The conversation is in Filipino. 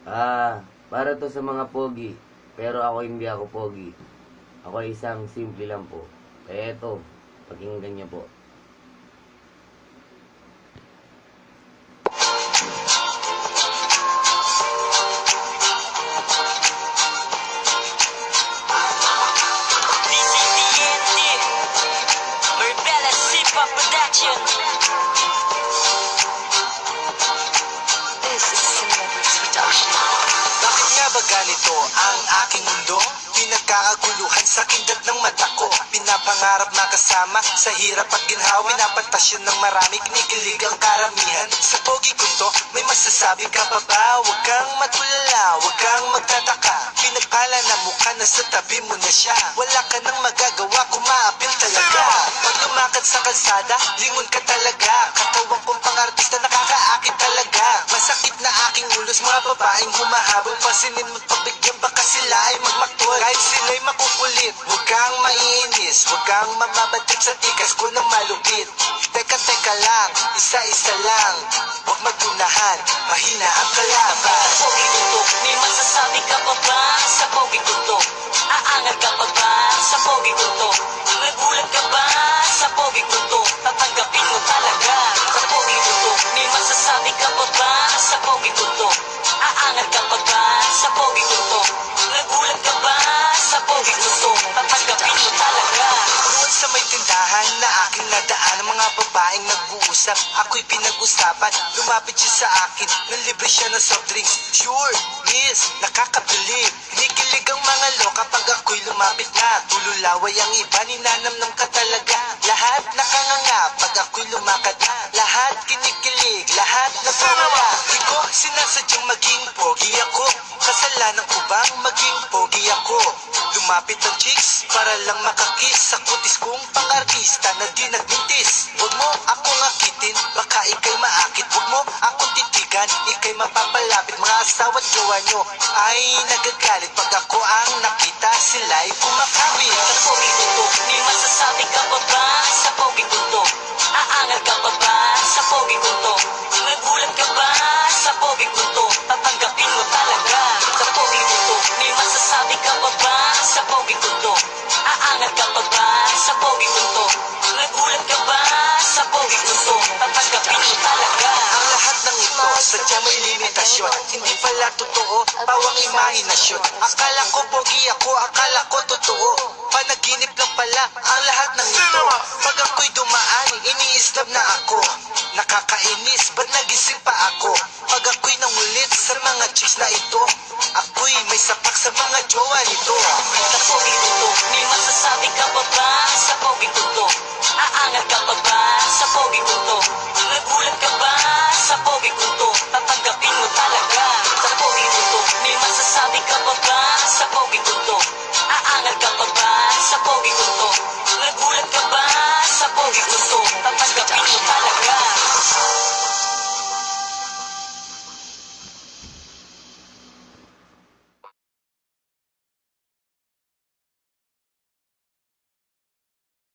Para to sa mga pogi. Pero ako hindi ako pogi. Ako ay isang simple lang po. Kaya eto, pakinggan niyo po. Production. This is Celebrities Production. Bakit nga ba ganito ang aking mundo? Pinagkakaguluhan sa kindat ng mata ko. Pinapangarap makasama sa hirap at ginhawa. Pinapantasyon ng marami, kinikilig ang karamihan. Sa pogi ko to, may masasabi ka pa ba? Huwag kang matulala, huwag kang magtataka. Pinagpala na mukha na sa tabi mo na siya. Wala ka nang magagawa, kumaapil talaga. Pag lumakad sa kalsada, lingon ka talaga. Katawan kong pang-artista, nakakaakit talaga. Masakit na aking ulos, mga babaeng humahabol. Pansinin mo't pagbigyan, baka sila ay magmaktol. Kahit sila'y makukulit, huwag kang maiinis. Huwag kang mamabatid sa tikas ko ng malupit. Teka lang, isa-isa lang. Huwag magunahan, mahina ang kalaban. Sa pogi ko to, may masasabi ka pa ba? Sa pogi ko to, aangal ka pa ba? Sa pogi ko to, nagulat ka ba? Sa pogi ko to, tatanggapin mo talaga. Sa pogi ko to, may masasabi ka pa ba? Sa pogi ko to, aangal ka pa ba? Sa pogi ko to, nagulat ka ba? Sa pogi ko to, tatanggapin mo talaga. Doon sa may tindahan na aking nadaan, ang mga babaeng nag-uusap, ako'y pinag-usapan. Lumapit siya sa akin, nanlibre siya ng soft drinks. Sure, miss, nakakabilib. Kinikilig ang mga loka pag ako'y lumapit na. Tululaway ang iba, ninanamnam ka talaga. Lahat nakanganga pag ako'y lumakad na. Lahat kinikilig, lahat nagpawala. Di ko sinasadyang maging pogi ako. Kasalanan ko bang maging pogi ako? Lumapit ang chicks para lang makakiss sa kutis kong pang-artista na di nagmintis. Huwag mo akong akitin, baka ikay maakit. Huwag mo akong titigan, ikay mapapalapit. Mga asawa't gawa nyo ay nagagalit pag ako ang nakita, sila'y kumakapit. Sa pogi ko to, may masasabi ka pa ba? Sa pogi ko to, aangal ka pa ba? Sa pogi ko to, nagulat ka ba? Sa pogi ko to, tatanggapin mo talaga. Sa pogi ko to, may masasabi ka pa ba? Sa pogi ko to, aangal ka pa ba? Sa pogi ko to, nagulat ka ba? Sa pogi ko to, tatanggapin mo talaga. Ang lahat ng ito, sadyang may limitasyon. Hindi pala totoo, pawang imahinasyon. Akala ko pogi ako, akala ko totoo. Panaginip lang pala ang lahat ng ito. Pag ako'y dumaan, iniislab na ako. Nakakainis, ba't nagising pa ako? Pag ako'y nangulit sa mga chicks na ito, ako'y may sapak sa mga jowa nito. Sa pogi ko to, may masasabi ka pa ba? Sa pogi ko to, aangal ka pa ba? Sa pogi ko to, nagulat ka ba? Sa pogi ko to, tatanggapin mo talaga. Sa pogi ko to, may masasabi ka pa ba? Sa pogi ko to, aangal ka pa ba? Sa pogi ko to, nagulat ka ba? Sa pogi ko to, tatanggapin mo talaga.